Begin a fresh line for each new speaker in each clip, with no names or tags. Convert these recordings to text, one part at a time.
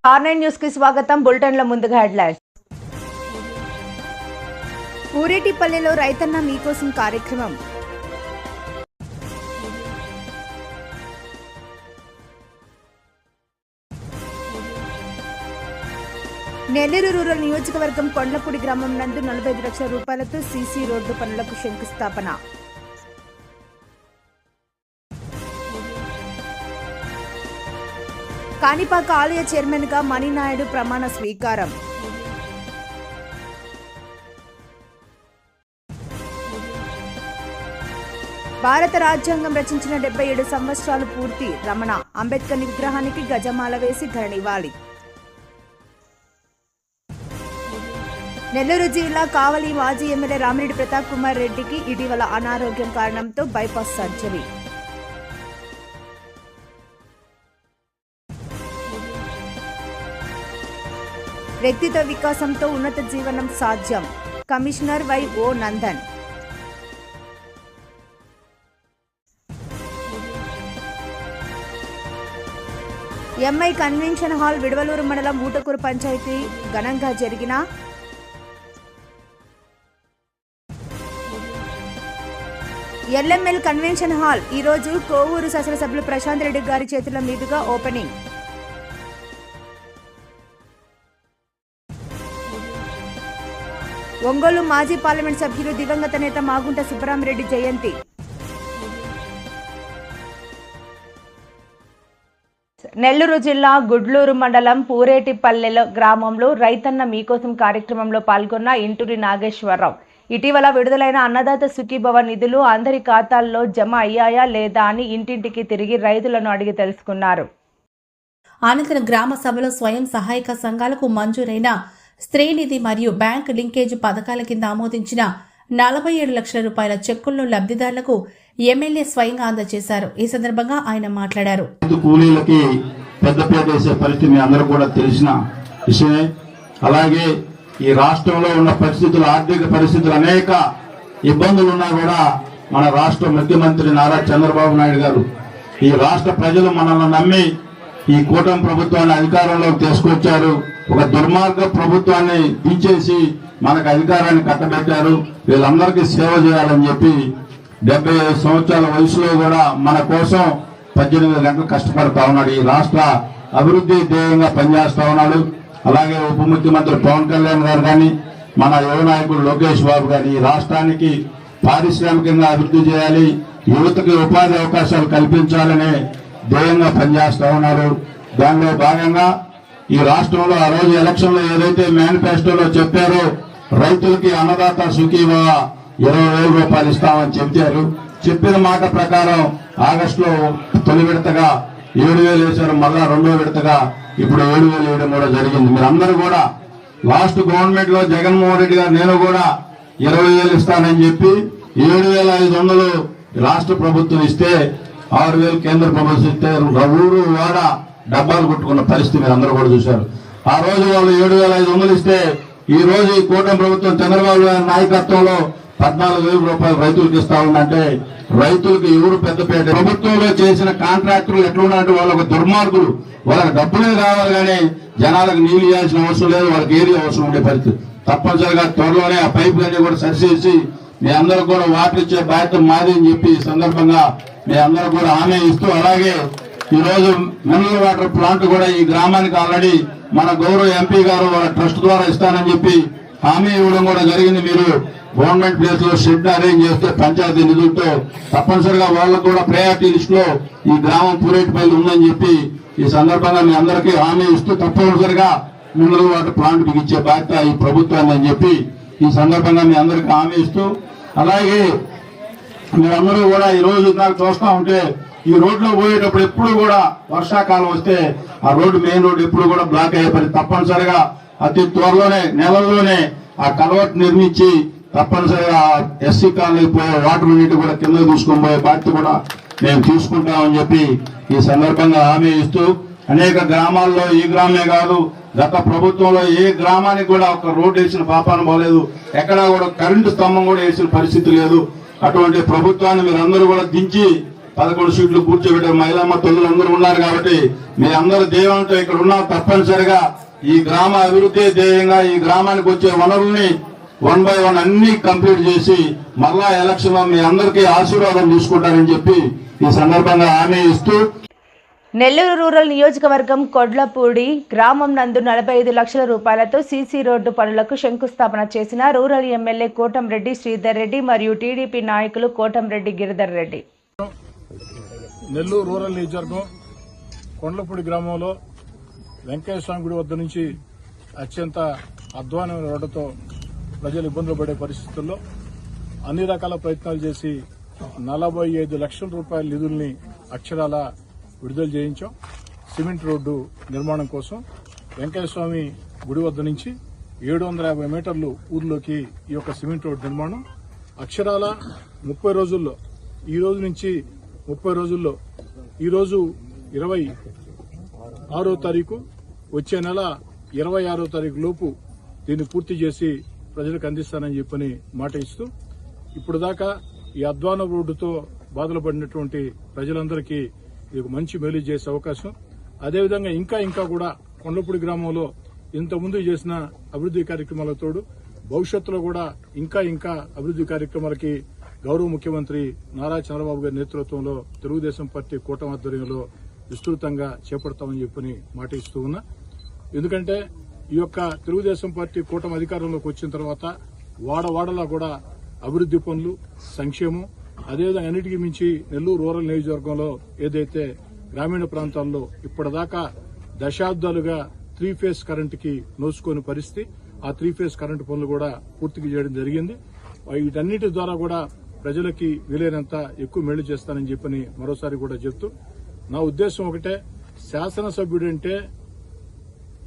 R9 news కి స్వాగతం. బులెటిన్ల ముందుగా హెడ్లైన్స్.
ఊరేటిపల్లెలో రైతన్న మీకోసం కార్యక్రమం. నెల్లూరు రూరల్ నియోజకవర్గం కొండ్లపూడి గ్రామం నందు 45 లక్షల రూపాయలతో సీసీ రోడ్డు పనులకు శంకుస్థాపన. కాణిపాక ఆలయ చైర్మన్ గా మణినాయుడు ప్రమాణ స్వీకారం. భారత రాజ్యాంగం రచించిన 77 సంవత్సరాలు పూర్తి. రమణ అంబేద్కర్ విగ్రహానికి గజమాల వేసి ఘన నివాళి. నెల్లూరు జిల్లా కావలి మాజీ ఎమ్మెల్యే రామిరెడ్డి ప్రతాప్ కుమార్ రెడ్డికి ఇటీవల అనారోగ్యం కారణంతో బైపాస్ సర్జరీ. వ్యక్తిత్వ వికాసంతో ఉన్నత జీవనం సాధ్యం. Commissioner Y O. Nandan. MI convention hall Vidavaluru మండలం ఊటకూరు పంచాయతీ ఘనంగా జరిగిన ఎల్ఎంఎల్ కన్వెన్షన్ హాల్ ఈరోజు కోవూరు శాసనసభ్యులు ప్రశాంత్ రెడ్డి గారి చేతుల మీదుగా ఓపెనింగ్. ఒంగోలు మాజీ పార్లమెంట్ సభ్యులు దివంగత నేత మాగుంట సుబ్బరామిరెడ్డి జయంతి.
నెల్లూరు జిల్లా గుడ్లూరు మండలం పూరేటిపల్లె గ్రామంలో రైతన్న మీకోసం కార్యక్రమంలో పాల్గొన్న ఇంటూరి నాగేశ్వరరావు ఇటీవల విడుదలైన అన్నదాత సుఖీభవ నిధులు అందరి ఖాతాల్లో జమ అయ్యాయా లేదా అని ఇంటింటికి తిరిగి రైతులను అడిగి తెలుసుకున్నారు.
అనంతరం గ్రామ సభలో స్వయం సహాయక సంఘాలకు మంజూరైన స్త్రీనిధి మరియు బ్యాంక్ లింకేజ్ పథకాల కింద ఆమోదించిన 47 లక్షల రూపాయల చెక్కులను లబ్ధిదారులకు ఎమ్మెల్యే స్వయంగా అందజేశారు. ఈ సందర్భంగా ఆయన మాట్లాడారు.
కూలీలకి పెద్దపీట వేసే పరిస్థితి మీ అందరూ కూడా తెలిసిన విషయమే. అలాగే ఈ రాష్ట్రంలో ఉన్న పరిస్థితులు, ఆర్థిక పరిస్థితులు అనేక ఇబ్బందులు ఉన్నా కూడా మన రాష్ట్ర ముఖ్యమంత్రి నారా చంద్రబాబు నాయుడు గారు ఈ రాష్ట్ర ప్రజలు మనల్ని నమ్మి ఈ కూటమి ప్రభుత్వాన్ని అధికారంలోకి తీసుకొచ్చారు. ఒక దుర్మార్గ ప్రభుత్వాన్ని దించేసి మనకు అధికారాన్ని కట్టబెట్టారు. వీళ్ళందరికీ సేవ చేయాలని చెప్పి 75 సంవత్సరాల వయసులో కూడా మన కోసం 18 గంటలు కష్టపడతా ఉన్నాడు. ఈ రాష్ట్ర అభివృద్ధి ధ్యేయంగా పనిచేస్తా ఉన్నాడు. అలాగే ఉప ముఖ్యమంత్రి పవన్ కళ్యాణ్ గారు కానీ, మన యువ నాయకుడు లోకేష్ బాబు గారు ఈ రాష్ట్రానికి పారిశ్రామికంగా అభివృద్ధి చేయాలి, యువతకి ఉపాధి అవకాశాలు కల్పించాలనే ధ్యేయంగా పనిచేస్తా ఉన్నారు. దానిలో భాగంగా ఈ రాష్ట్రంలో ఆ రోజు ఎలక్షన్ లో ఏదైతే మేనిఫెస్టోలో చెప్పారో రైతులకి అన్నదాత సుఖీభవ 20,000 రూపాయలు ఇస్తామని చెప్పారు. చెప్పిన మాట ప్రకారం ఆగస్టులో తొలి విడతగా 7,000 వేశారు. మళ్ళా రెండో విడతగా ఇప్పుడు 7,000 వేయడం కూడా జరిగింది. మీరందరూ కూడా లాస్ట్ గవర్నమెంట్ లో జగన్మోహన్ రెడ్డి గారు నేను కూడా 20,000 ఇస్తానని చెప్పి 7,500 రాష్ట్ర ప్రభుత్వం ఇస్తే 6,000 కేంద్ర ప్రభుత్వం ఇస్తే ఊరు వాడ డబ్బాలు కొట్టుకున్న పరిస్థితి మీరు అందరూ కూడా చూశారు. ఆ రోజు వాళ్ళు 7,500 ఇస్తే ఈ రోజు ఈ కూటమి ప్రభుత్వం చంద్రబాబు గారి నాయకత్వంలో 14,000 రూపాయలు రైతులకు ఇస్తా ఉందంటే రైతులకు ఎవరు పెద్దపేట. ప్రభుత్వంలో చేసిన కాంట్రాక్టర్లు ఎట్లున్నారంటే వాళ్ళకు దుర్మార్గులు, వాళ్ళకి డబ్బులే కావాలి కానీ జనాలకు నీళ్లు ఇవ్వాల్సిన అవసరం లేదు, వాళ్ళకి ఏరియా అవసరం ఉండే పరిస్థితి. తప్పనిసరిగా త్వరలోనే ఆ పైపులన్నీ కూడా సరిచేసి మీ అందరూ కూడా వాటర్ ఇచ్చే బాధ్యత మాది అని చెప్పి ఈ సందర్భంగా మీ అందరూ కూడా హామీ ఇస్తూ, అలాగే ఈ రోజు మినరల్ వాటర్ ప్లాంట్ కూడా ఈ గ్రామానికి ఆల్రెడీ మన గౌరవ ఎంపీ గారు వాళ్ళ ట్రస్ట్ ద్వారా ఇస్తానని చెప్పి హామీ ఇవ్వడం కూడా జరిగింది. మీరు గవర్నమెంట్ ప్లేస్ లో షెడ్ అరేంజ్ చేస్తే పంచాయతీ నిధులతో తప్పనిసరిగా వాళ్ళకు కూడా ప్రయారిటీ లిస్ట్ లో ఈ గ్రామం పూరేటిపల్లి ఉందని చెప్పి ఈ సందర్భంగా మీ అందరికీ హామీ ఇస్తూ తప్పనిసరిగా మినరల్ వాటర్ ప్లాంట్ కి ఇచ్చే బాధ్యత ఈ ప్రభుత్వాన్ని అని చెప్పి ఈ సందర్భంగా మీ అందరికీ హామీ ఇస్తూ, అలాగే మీరందరూ కూడా ఈ రోజు నాకు చూస్తా ఉంటే ఈ రోడ్లో పోయేటప్పుడు ఎప్పుడు కూడా వర్షాకాలం వస్తే ఆ రోడ్డు మెయిన్ రోడ్డు ఎప్పుడు కూడా బ్లాక్ అయ్యే పని. తప్పనిసరిగా అతి త్వరలోనే నెలల్లోనే ఆ కలవట్ నిర్మించి తప్పనిసరిగా ఎస్సీ కాలనీ పోయే వాటర్ నీటి కూడా కింద తీసుకొని పోయే బాధ్యత కూడా మేము తీసుకుంటామని చెప్పి ఈ సందర్భంగా హామీ ఇస్తూ, అనేక గ్రామాల్లో ఈ గ్రామే కాదు గత ప్రభుత్వంలో ఏ గ్రామానికి కూడా ఒక రోడ్డు వేసిన పాపాన పోలేదు, ఎక్కడా కూడా కరెంటు స్తంభం కూడా వేసిన పరిస్థితి లేదు. అటువంటి ప్రభుత్వాన్ని మీరందరూ కూడా దించి 11 సీట్లు కూర్చోబెట్టే మహిళమ్మ తొలులు అందరూ ఉన్నారు కాబట్టి మీ అందరూ దేవంతో ఇక్కడ ఉన్నా తప్పనిసరిగా ఈ గ్రామ అభివృద్ధి ధ్యేయంగా ఈ గ్రామానికి వచ్చే వనరుల్ని 1 by 1 అన్ని కంప్లీట్ చేసి మళ్ళా ఎలక్షన్ లో మీ అందరికీ ఆశీర్వాదం తీసుకుంటారని చెప్పి ఈ సందర్భంగా హామీ ఇస్తూ
నెల్లూరు రూరల్ నియోజకవర్గం కొడ్లపూడి గ్రామం నందు 45 లక్షల రూపాయలతో సీసీ రోడ్డు పనులకు శంకుస్థాపన చేసిన రూరల్ ఎమ్మెల్యే కోటంరెడ్డి శ్రీధర్ రెడ్డి మరియు టీడీపీ నాయకులు కోటంరెడ్డి గిరిధర్ రెడ్డి.
నెల్లూరు రూరల్ నియోజకవర్గం కొండలపూడి గ్రామంలో వెంకయ్య స్వామి గుడి వద్ద నుంచి అత్యంత అధ్వానమైన రోడ్డుతో ప్రజలు ఇబ్బందులు పడే పరిస్థితుల్లో అన్ని రకాల ప్రయత్నాలు చేసి 45 లక్షల రూపాయల నిధుల్ని అక్షరాల విడుదల చేయించాం. సిమెంట్ రోడ్డు నిర్మాణం కోసం వెంకయ్యస్వామి గుడి వద్ద నుంచి 750 మీటర్లు ఊర్లోకి ఈ యొక్క సిమెంట్ రోడ్డు నిర్మాణం అక్షరాల 30 రోజుల్లో ఈ రోజు నుంచి 30 రోజుల్లో ఈ రోజు 26వ తారీఖు వచ్చే నెల 26వ తారీఖు లోపు దీన్ని పూర్తి చేసి ప్రజలకు అందిస్తానని చెప్పని మాట ఇస్తూ ఇప్పుడు దాకా ఈ అధ్వాన రోడ్డుతో బాధలు పడినటువంటి ప్రజలందరికీ ఇది ఒక మంచి మేలు చేసే అవకాశం. అదేవిధంగా ఇంకా కూడా కొండలపూడి గ్రామంలో ఇంతకుముందు చేసిన అభివృద్ది కార్యక్రమాలతో తోడు భవిష్యత్తులో కూడా ఇంకా అభివృద్ది కార్యక్రమాలకి గౌరవ ముఖ్యమంత్రి నారా చంద్రబాబు గారి నేతృత్వంలో తెలుగుదేశం పార్టీ కూటమి ఆధ్వర్యంలో విస్తృతంగా చేపడతామని చెప్పని మాట ఇస్తూ ఉన్నా. ఎందుకంటే ఈ యొక్క తెలుగుదేశం పార్టీ కూటమి అధికారంలోకి వచ్చిన తర్వాత వాడవాడలా కూడా అభివృద్ది పనులు, సంక్షేమం, అదేవిధంగా అన్నిటికీ మించి నెల్లూరు రూరల్ నియోజకవర్గంలో ఏదైతే గ్రామీణ ప్రాంతాల్లో ఇప్పటిదాకా దశాబ్దాలుగా 3 ఫేజ్ కరెంటుకి నోచుకోని పరిస్థితి, ఆ 3 ఫేజ్ కరెంటు పనులు కూడా పూర్తిగా చేయడం జరిగింది. వీటన్నిటి ద్వారా కూడా ప్రజలకి వీలైనంత ఎక్కువ మేలు చేస్తానని చెప్పని మరోసారి కూడా చెప్తూ నా ఉద్దేశం ఒకటే, శాసనసభ్యుడంటే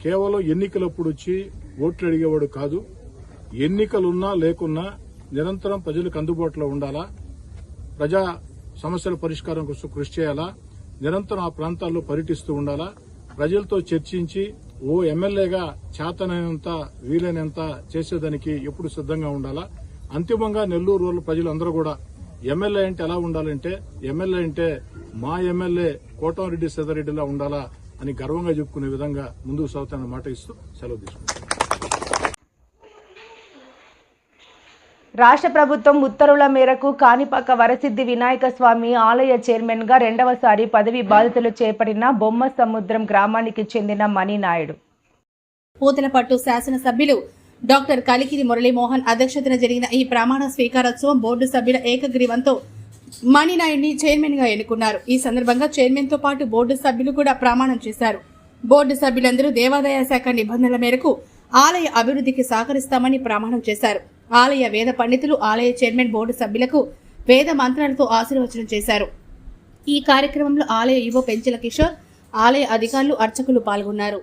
కేవలం ఎన్నికలప్పుడు వచ్చి ఓట్లు అడిగేవాడు కాదు. ఎన్నికలున్నా లేకున్నా నిరంతరం ప్రజలకు అందుబాటులో ఉండాలా, ప్రజా సమస్యల పరిష్కారం కోసం కృషి చేయాలా, నిరంతరం ఆ ప్రాంతాల్లో పర్యటిస్తూ ఉండాలా, ప్రజలతో చర్చించి ఓ ఎమ్మెల్యేగా చేతనైనంత వీలైనంత చేసేదానికి ఎప్పుడు సిద్దంగా ఉండాలా. అంతిమంగా నెల్లూరు రూరల్ ప్రజలందరూ కూడా ఎమ్మెల్యే అంటే ఎలా ఉండాలంటే, ఎమ్మెల్యే అంటే మా ఎమ్మెల్యే కోటంరెడ్డి శ్రీధర్రెడ్డిలా ఉండాలా అని గర్వంగా చెప్పుకునే విధంగా ముందుకు సాగుతానని మాట ఇస్తూ సెలవు తీసుకుంటాం.
రాష్ట్ర ప్రభుత్వం ఉత్తర్వుల మేరకు కాణిపాక వరసిద్ధి వినాయక స్వామి ఆలయ చైర్మన్ గా 2వసారి పదవి బాధ్యతలు చేపట్టిన బొమ్మ సముద్రం గ్రామానికి చెందిన మణినాయుడు.
పూతలపట్టు శాసనసభ్యులు డాక్టర్ కలికిరి మురళీమోహన్ అధ్యక్షతన జరిగిన ఈ ప్రమాణ స్వీకారోత్సవం బోర్డు సభ్యుల ఏకగ్రీవంతో మణినాయుడిని చైర్మన్ గా ఎన్నుకున్నారు. ఈ సందర్భంగా చైర్మన్ తో పాటు బోర్డు సభ్యులు కూడా ప్రమాణం చేశారు. బోర్డు సభ్యులందరూ దేవాదాయ శాఖ నిబంధనల మేరకు ఆలయ అభివృద్ధికి సహకరిస్తామని ప్రమాణం చేశారు. ఆలయ వేద పండితులు ఆలయ చైర్మన్ బోర్డు సభ్యులకు వేద మంత్రాలతో ఆశీర్వచనం చేశారు. ఈ కార్యక్రమంలో ఆలయ ఈవో పెంచల కిషోర్, ఆలయ అధికారులు, అర్చకులు పాల్గొన్నారు.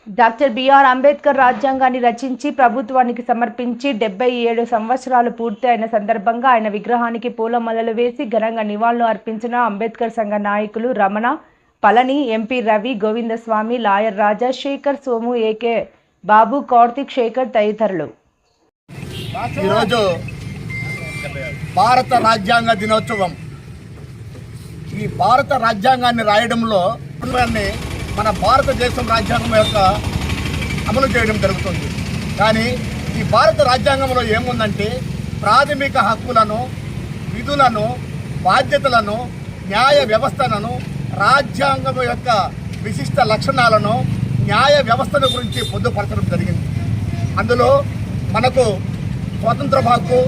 డాక్టర్ బిఆర్ అంబేద్కర్ రాజ్యాంగాన్ని రచించి ప్రభుత్వానికి సమర్పించి 77 సంవత్సరాలు పూర్తి అయిన సందర్భంగా ఆయన విగ్రహానికి పూలమాలలు వేసి ఘనంగా నివాళులు అర్పించిన అంబేద్కర్ సంఘ నాయకులు రమణ, పళని, ఎంపీ రవి, గోవిందస్వామి, లాయర్ రాజా, శేఖర్, సోము, ఏకే బాబు, కార్తిక్, శేఖర్ తదితరులు.
ఈరోజు భారత రాజ్యాంగ దినోత్సవం. ఈ భారత రాజ్యాంగాన్ని రాయడంలో మన భారతదేశం రాజ్యాంగం యొక్క అమలు చేయడం జరుగుతుంది. కానీ ఈ భారత రాజ్యాంగంలో ఏముందంటే ప్రాథమిక హక్కులను, విధులను, బాధ్యతలను, న్యాయ వ్యవస్థలను, రాజ్యాంగం యొక్క విశిష్ట లక్షణాలను, న్యాయ వ్యవస్థల గురించి పొందుపరచడం జరిగింది. అందులో మనకు స్వాతంత్ర హక్కు,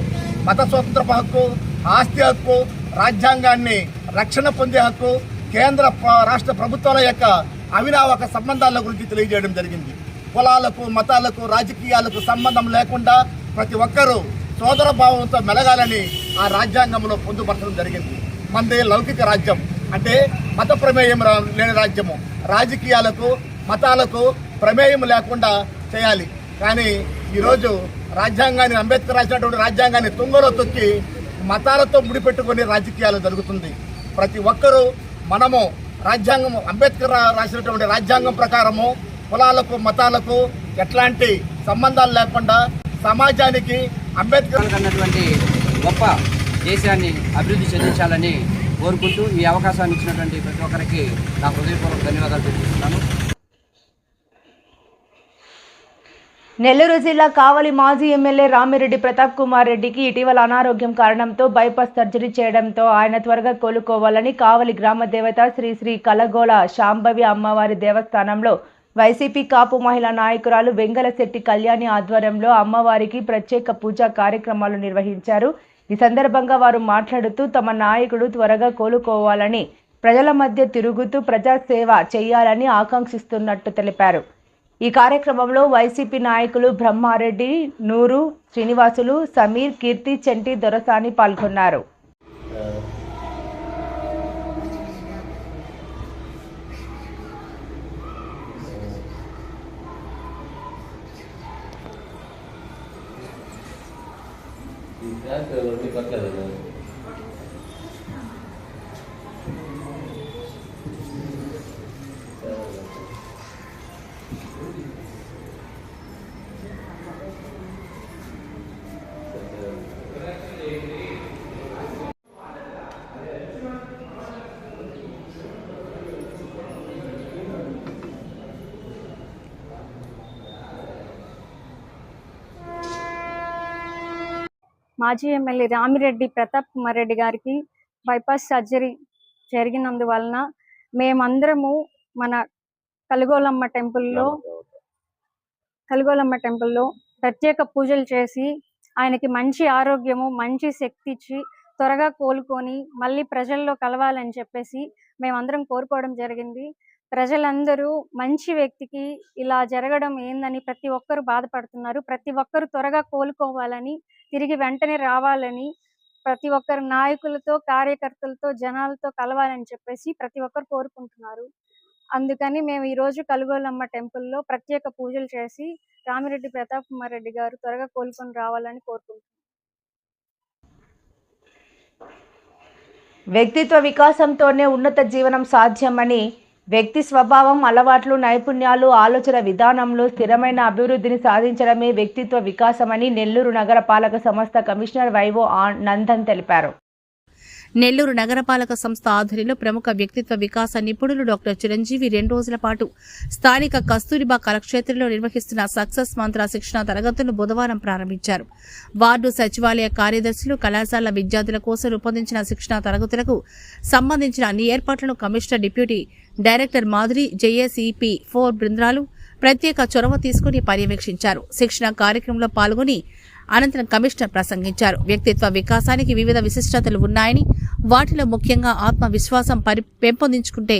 మత స్వాతంత్ర హక్కు, ఆస్తి హక్కు, రాజ్యాంగాన్ని రక్షణ పొందే హక్కు, కేంద్ర రాష్ట్ర ప్రభుత్వాల యొక్క అవినావక సంబంధాల గురించి తెలియజేయడం జరిగింది. కులాలకు, మతాలకు, రాజకీయాలకు సంబంధం లేకుండా ప్రతి ఒక్కరూ సోదర భావంతో మెలగాలని ఆ రాజ్యాంగంలో పొందుపరచడం జరిగింది. మనది లౌకిక రాజ్యం, అంటే మత ప్రమేయం లేని రాజ్యము. రాజకీయాలకు, మతాలకు ప్రమేయం లేకుండా చేయాలి. కానీ ఈరోజు రాజ్యాంగాన్ని, అంబేద్కర్ రాసినటువంటి రాజ్యాంగాన్ని తుంగలో తొక్కి మతాలతో ముడిపెట్టుకుని రాజకీయాలు జరుగుతుంది. ప్రతి ఒక్కరూ మనము రాజ్యాంగం, అంబేద్కర్ రాసినటువంటి రాజ్యాంగం ప్రకారము కులాలకు, మతాలకు ఎట్లాంటి సంబంధాలు లేకుండా సమాజానికి అంబేద్కర్
అన్నటువంటి గొప్ప దేశాన్ని అభివృద్ధి చెందించాలని కోరుకుంటూ ఈ అవకాశాన్ని ఇచ్చినటువంటి ప్రతి ఒక్కరికి నా హృదయపూర్వక ధన్యవాదాలు తెలియజేస్తున్నాను.
నెల్లూరు జిల్లా కావలి మాజీ ఎమ్మెల్యే రామిరెడ్డి ప్రతాప్ కుమార్ రెడ్డికి ఇటీవల అనారోగ్యం కారణంతో బైపాస్ సర్జరీ చేయడంతో ఆయన త్వరగా కోలుకోవాలని కావలి గ్రామ దేవత శ్రీ శ్రీ కలగోల శాంభవి అమ్మవారి దేవస్థానంలో వైసీపీ కాపు మహిళా నాయకురాలు వెంగలశెట్టి కళ్యాణి ఆధ్వర్యంలో అమ్మవారికి ప్రత్యేక పూజా కార్యక్రమాలు నిర్వహించారు. ఈ సందర్భంగా వారు మాట్లాడుతూ తమ నాయకుడు త్వరగా కోలుకోవాలని, ప్రజల మధ్య తిరుగుతూ ప్రజాసేవ చేయాలని ఆకాంక్షిస్తున్నట్టు తెలిపారు. ఈ కార్యక్రమంలో వైసీపీ నాయకులు బ్రహ్మారెడ్డి, నూరు, శ్రీనివాసులు, సమీర్, కీర్తి, చెంటి, దొరసాని పాల్గొన్నారు.
మాజీ ఎమ్మెల్యే రామిరెడ్డి ప్రతాప్ కుమార్ రెడ్డి గారికి బైపాస్ సర్జరీ జరిగినందువలన మేమందరము మన కలుగోలమ్మ టెంపుల్లో ప్రత్యేక పూజలు చేసి ఆయనకి మంచి ఆరోగ్యము, మంచి శక్తి ఇచ్చి త్వరగా కోలుకొని మళ్ళీ ప్రజల్లో కలవాలని చెప్పేసి మేమందరం కోరుకోవడం జరిగింది. ప్రజలందరూ మంచి వ్యక్తికి ఇలా జరగడం ఏందని ప్రతి ఒక్కరు బాధపడుతున్నారు. ప్రతి ఒక్కరు త్వరగా కోలుకోవాలని, తిరిగి వెంటనే రావాలని, ప్రతి ఒక్కరు నాయకులతో, కార్యకర్తలతో, జనాలతో కలవాలని చెప్పేసి ప్రతి ఒక్కరు కోరుకుంటున్నారు. అందుకని మేము ఈరోజు కలుగోలమ్మ టెంపుల్లో ప్రత్యేక పూజలు చేసి రామిరెడ్డి ప్రతాప్ కుమార్ రెడ్డి గారు త్వరగా కోలుకొని రావాలని కోరుకుంటున్నాం.
వ్యక్తిత్వ వికాసంతోనే ఉన్నత జీవనం సాధ్యమని, వ్యక్తి స్వభావం, అలవాట్లు, నైపుణ్యాలు, ఆలోచన విధానంలో స్థిరమైన అభివృద్ధిని సాధించడమే వ్యక్తిత్వ వికాసమని నెల్లూరు నగరపాలక సంస్థ కమిషనర్ వైవో నందన్ తెలిపారు.
నెల్లూరు నగరపాలక సంస్థ ఆధ్వర్యంలో ప్రముఖ వ్యక్తిత్వ వికాస నిపుణులు డాక్టర్ చిరంజీవి 2 రోజుల పాటు స్థానిక కస్తూరిబా కళాక్షేత్రంలో నిర్వహిస్తున్న సక్సెస్ మంత్ర శిక్షణ తరగతులను బుధవారం ప్రారంభించారు. వార్డు సచివాలయ కార్యదర్శులు, కళాశాల విద్యార్థుల కోసం రూపొందించిన శిక్షణ తరగతులకు సంబంధించిన అన్ని ఏర్పాట్లను కమిషనర్ డిప్యూటీ డైరెక్టర్ మాధురి, జేఏసీపీ 4 బృందాలు ప్రత్యేక చొరవ తీసుకుని పర్యవేక్షించారు. శిక్షణ కార్యక్రమంలో పాల్గొని అనంతరం కమిషనర్ ప్రసంగించారు. వ్యక్తిత్వ వికాసానికి వివిధ విశిష్టతలు ఉన్నాయని, వాటిలో ముఖ్యంగా ఆత్మవిశ్వాసం పెంపొందించుకుంటే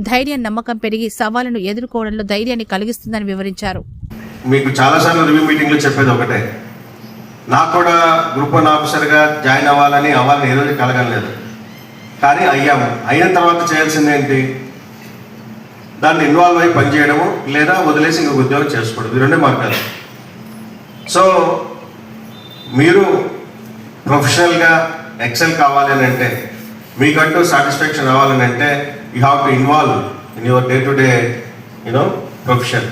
ధైర్యం, నమ్మకం పెరిగి సవాళ్లను ఎదుర్కోవడంలో ధైర్యాన్ని కలిగిస్తుందని వివరించారు.
మీకు చాలాసార్లు రివ్యూ మీటింగ్లో చెప్పేది ఒకటే, నాకు కూడా గ్రూప్ 1 ఆఫీసర్గా జాయిన్ అవ్వాలని ఏ రోజు కలగలేదు. కానీ అయ్యాము. అయిన తర్వాత చేయాల్సింది ఏంటి? దాన్ని ఇన్వాల్వ్ అయ్యి పనిచేయడము, లేదా వదిలేసి ఇంకొక ఉద్యోగం చేసుకోవడం. ఈ 2 మార్గాలు. సో మీరు ప్రొఫెషనల్గా ఎక్సెల్ కావాలని అంటే, మీకంటూ సాటిస్ఫాక్షన్ రావాలని అంటే, you have to involve in your day to day profession.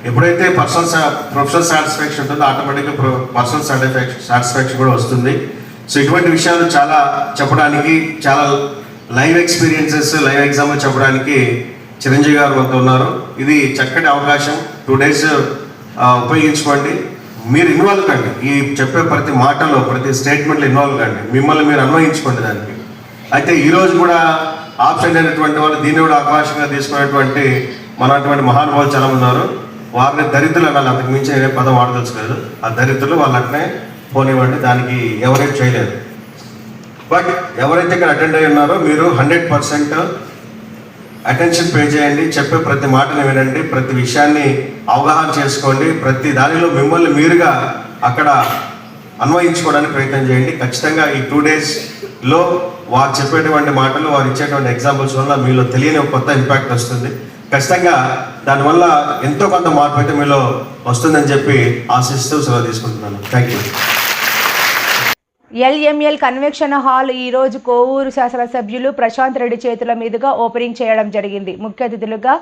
ఎప్పుడైతే ప్రొఫెషనల్ సాటిస్ఫాక్షన్ ఉంటుందో ఆటోమేటిక్గా పర్సనల్ సాటిస్ఫాక్షన్ కూడా వస్తుంది. సో ఇటువంటి విషయాలు చాలా చెప్పడానికి, చాలా లైవ్ ఎక్స్పీరియన్సెస్, లైవ్ ఎగ్జాంపుల్ చెప్పడానికి చిరంజీవి గారు వద్ద ఉన్నారు. ఇది చక్కటి అవకాశం. 2 days ఉపయోగించుకోండి. మీరు ఇన్వాల్వ్ కండి, ఈ చెప్పే ప్రతి మాటలో, ప్రతి స్టేట్మెంట్లో ఇన్వాల్వ్ కండి, మిమ్మల్ని మీరు అన్వయించుకోండి దానికి. అయితే ఈరోజు కూడా ఆప్షన్ అయినటువంటి వాళ్ళు దీన్ని కూడా అవకాశంగా తీసుకునేటువంటి మనటువంటి మహానుభావులు చాలా ఉన్నారు. వారిని దరిద్రులు అనాలి, అంతకు మించి నేనే పదం వాడదలుచుకోలేదు. ఆ దరిద్రులు వాళ్ళు అట్నే పోనివ్వండి, దానికి ఎవరైతే చేయలేదు. బట్ ఎవరైతే ఇక్కడ అటెండ్ అయి ఉన్నారో మీరు 100% అటెన్షన్ పే చేయండి. చెప్పే ప్రతి మాటని వినండి, ప్రతి విషయాన్ని అవగాహన చేసుకోండి, ప్రతి దానిలో మిమ్మల్ని మీరుగా అక్కడ అన్వయించుకోవడానికి ప్రయత్నం చేయండి. ఖచ్చితంగా ఈ 2 daysలో వారు చెప్పేటువంటి మాటలు, వారు ఇచ్చేటువంటి ఎగ్జాంపుల్స్ వల్ల మీలో తెలియని ఒక కొత్త ఇంపాక్ట్ వస్తుంది. ఖచ్చితంగా దానివల్ల ఎంతో కొంత మార్పు అయితే మీలో వస్తుందని చెప్పి ఆశిస్తూ సెలవు తీసుకుంటున్నాను. Thank you.
LML convention hall ఈ రోజు కోవూరు శాసనసభ్యులు ప్రశాంత్ రెడ్డి చేతుల మీదుగా ఓపెనింగ్ చేయడం జరిగింది. ముఖ్య అతిథులుగా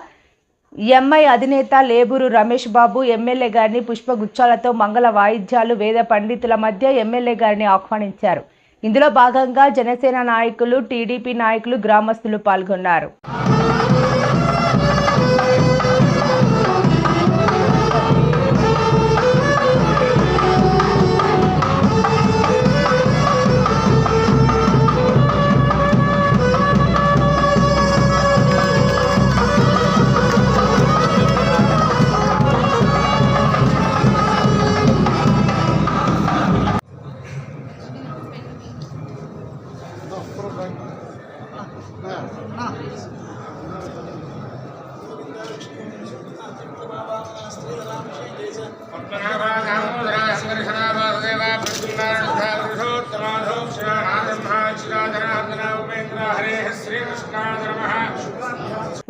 ఎంఐ అధినేత లేబూరు రమేష్ బాబు ఎమ్మెల్యే గారిని పుష్పగుచ్చాలతో మంగళ వాయిద్యాలు, వేద పండితుల మధ్య ఎమ్మెల్యే గారిని ఆహ్వానించారు. ఇందులో భాగంగా జనసేన నాయకులు, టీడీపీ నాయకులు, గ్రామస్తులు పాల్గొన్నారు.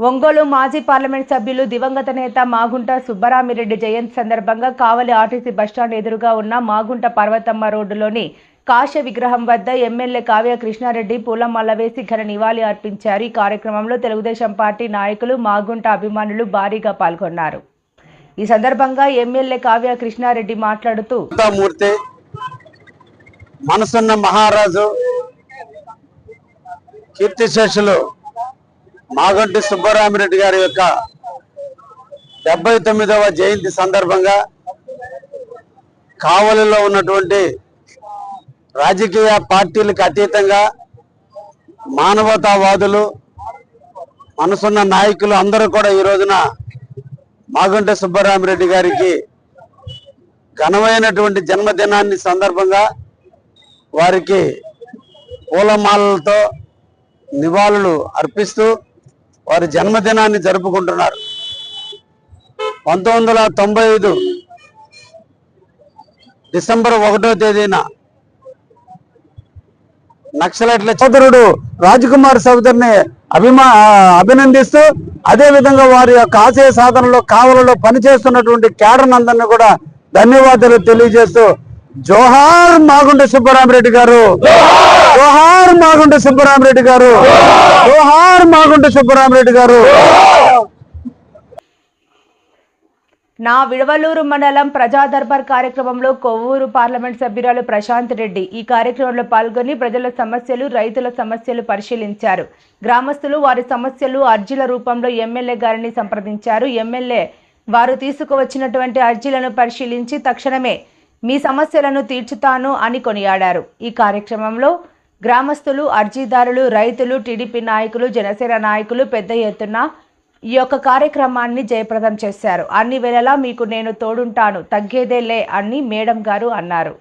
ఒంగోలు మాజీ పార్లమెంట్ సభ్యులు దివంగత నేత మాగుంట సుబ్బరామిరెడ్డి జయంతి సందర్భంగా కావలి ఆర్టీసీ బస్టాండ్ ఎదురుగా ఉన్న మాగుంట పర్వతమ్మ రోడ్డులోని కాశ్య విగ్రహం వద్ద ఎమ్మెల్యే కావ్య కృష్ణారెడ్డి పూలమాల వేసి ఘన నివాళి అర్పించారు. ఈ కార్యక్రమంలో తెలుగుదేశం పార్టీ నాయకులు, మాగుంట అభిమానులు భారీగా పాల్గొన్నారు. ఈ సందర్భంగా ఎమ్మెల్యే కావ్య కృష్ణారెడ్డి మాట్లాడుతూ,
మనసున్న మహారాజు కీర్తిశేషులు మాగంటి సుబ్బరామిరెడ్డి గారి యొక్క 79వ జయంతి సందర్భంగా కావలిలో ఉన్నటువంటి రాజకీయ పార్టీలకు అతీతంగా మానవతావాదులు, మనసున్న నాయకులు అందరూ కూడా ఈ రోజున మాగంటి సుబ్బరామిరెడ్డి గారికి ఘనమైనటువంటి జన్మదినాన్ని సందర్భంగా వారికి పూలమాలలతో నివాళులు అర్పిస్తూ వారి జన్మదినాన్ని జరుపుకుంటున్నారు. 1995 డిసెంబర్ 1వ తేదీన నక్సలైట్ల సోదరుడు రాజ్కుమార్ చౌదరిని అభినందిస్తూ, అదేవిధంగా వారి యొక్క ఆశయ సాధనలో కావలలో పనిచేస్తున్నటువంటి క్యాడర్ అందరినీ కూడా ధన్యవాదాలు తెలియజేస్తూ, జోహార్ మాగుంట సుబ్బరామిరెడ్డి గారు, జోహార్ మాగుంట సుబ్బరామిరెడ్డి గారు, జోహార్ మాగుంట సుబ్బరామిరెడ్డి గారు.
నా విడవలూరు మండలం ప్రజా దర్బార్ కార్యక్రమంలో కొవ్వూరు పార్లమెంట్ సభ్యురాలు ప్రశాంత్ రెడ్డి ఈ కార్యక్రమంలో పాల్గొని ప్రజల సమస్యలు, రైతుల సమస్యలు పరిశీలించారు. గ్రామస్తులు వారి సమస్యలు అర్జీల రూపంలో ఎమ్మెల్యే గారిని సంప్రదించారు. ఎమ్మెల్యే వారు తీసుకువచ్చినటువంటి అర్జీలను పరిశీలించి తక్షణమే మీ సమస్యలను తీర్చుతాను అని కొనియాడారు. ఈ కార్యక్రమంలో గ్రామస్తులు, అర్జీదారులు, రైతులు, టీడీపీ నాయకులు, జనసేన నాయకులు పెద్ద ఎత్తున ఈ యొక్క కార్యక్రమాన్ని జయప్రదం చేశారు. అన్ని వేళలా మీకు నేను తోడుంటాను, తగ్గేదేలే అని మేడం గారు అన్నారు.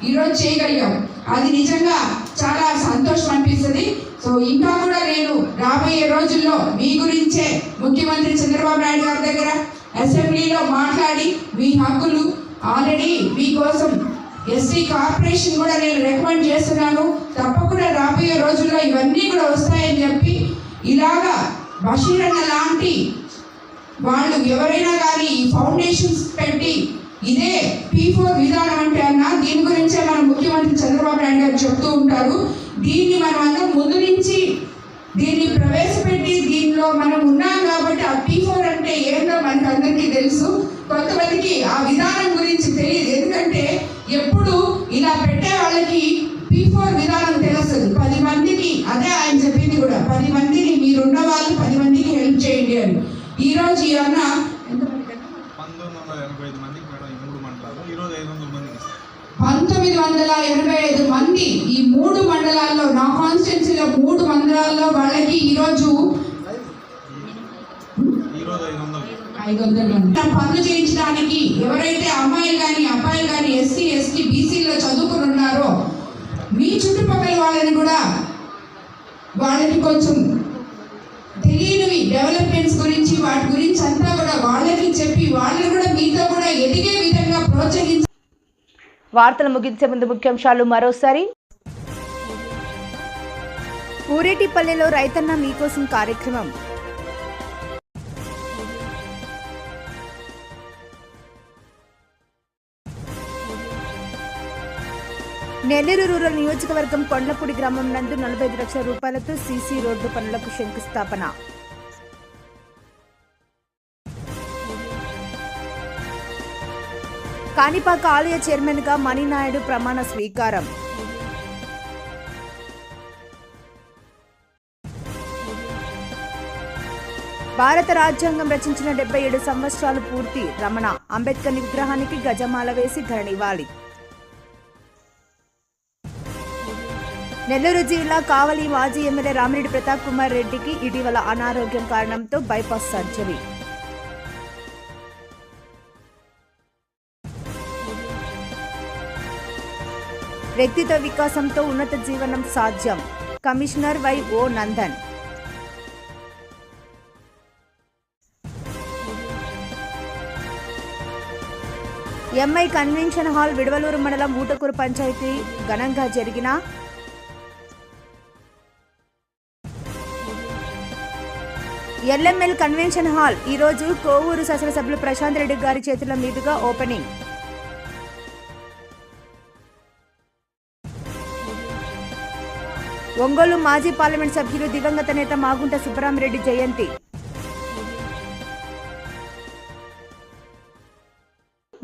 ఈరోజు చేయగలిగాం, అది నిజంగా చాలా సంతోషం అనిపిస్తుంది. సో ఇంకా కూడా నేను రాబోయే రోజుల్లో మీ గురించే ముఖ్యమంత్రి చంద్రబాబు నాయుడు గారి దగ్గర అసెంబ్లీలో మాట్లాడి మీ హక్కులు ఆల్రెడీ మీకోసం ఎస్టీ కార్పొరేషన్ కూడా నేను రికమెండ్ చేస్తున్నాను. తప్పకుండా రాబోయే రోజుల్లో ఇవన్నీ కూడా వస్తాయని చెప్పి, ఇలాగా బషీర్ అన్న లాంటి వాళ్ళు ఎవరైనా కానీ ఈ ఫౌండేషన్స్ పెట్టి ఇదే P4 విధానం అంటే అన్న దీని గురించే మన ముఖ్యమంత్రి చంద్రబాబు నాయుడు గారు చెప్తూ ఉంటారు. దీన్ని మనం అందరం ముందు నుంచి దీన్ని ప్రవేశపెట్టి దీనిలో మనం ఉన్నాం కాబట్టి ఆ P4 అంటే ఏంటో మనకు అందరికీ తెలుసు. కొంతమందికి ఆ విధానం గురించి తెలియదు. ఎందుకంటే ఎప్పుడు ఇలా పెట్టే వాళ్ళకి P4 విధానం తెలుస్తుంది. 10 మందికి, అదే ఆయన చెప్పింది కూడా, 10 మందిని మీరున్న వాళ్ళు 10 మందికి హెల్ప్ చేయండి అని. ఈరోజు ఈ అన్న
1985 మందికి మేడం ఈ 3 మండలాలు, ఈరోజు 500 మందికి
1985 మంది ఈ 3 మండలాల్లో, నా కాన్స్టిట్యున్సీలో 3 మండలాల్లో వాళ్ళకి ఈరోజు 500 మంది పనులు చేయించడానికి ఎవరైతే అమ్మాయిలు కానీ అబ్బాయిలు కానీ ఎస్సీ ఎస్టీ బీసీలో చదువుకుని ఉన్నారో మీ చుట్టుపక్కల వాళ్ళని కూడా వాళ్ళకి కొంచెం తెలియనివి డెవలప్మెంట్స్ గురించి వాటి గురించి అంతా కూడా వాళ్ళకి చెప్పి వాళ్ళని కూడా మీతో కూడా ఎదిగే విధంగా ప్రోత్సహించి.
వార్తలు ముగించే ముందు ముఖ్యాంశాలు మరోసారి.
పూరేటిపల్లెలో రైతన్న మీకోసం కార్యక్రమం. నెల్లూరు రూరల్ నియోజకవర్గం కొండ్లపూడి గ్రామం నందు 45 లక్షల రూపాయలతో సీసీ రోడ్డు పనులకు శంకుస్థాపన. కాణిపాక ఆలయ చైర్మన్ గా మణినాయుడు ప్రమాణ స్వీకారం. భారత రాజ్యాంగం రచించిన 77 సంవత్సరాలు పూర్తి. రమణ అంబేద్కర్ విగ్రహానికి గజమాల వేసి ఘననివ్వాలి. నెల్లూరు జిల్లా కావలి మాజీ ఎమ్మెల్యే రామిరెడ్డి ప్రతాప్ కుమార్ రెడ్డికి ఇటీవల అనారోగ్యం కారణంతో బైపాస్ సర్జరీ. వ్యక్తిత్వ వికాసంతో ఉన్నత జీవనం సాధ్యం. Commissioner Y O. Nandan. MI convention hall Vidavaluru మండలం ఊటకూరు పంచాయతీ ఘనంగా జరిగిన ఎల్ఎంఎల్ కన్వెన్షన్ హాల్ ఈరోజు కోవూరు శాసనసభ్యులు ప్రశాంత్ రెడ్డి గారి చేతుల మీదుగా ఓపెనింగ్. ఒంగోలు మాజీ పార్లమెంట్ సభ్యులు దివంగత నేత మాగుంట సుబ్బరామిరెడ్డి జయంతి.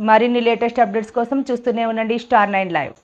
మరిన్ని లేటెస్ట్ అప్డేట్స్ కోసం చూస్తూనే ఉండండి స్టార్ 9 లైవ్.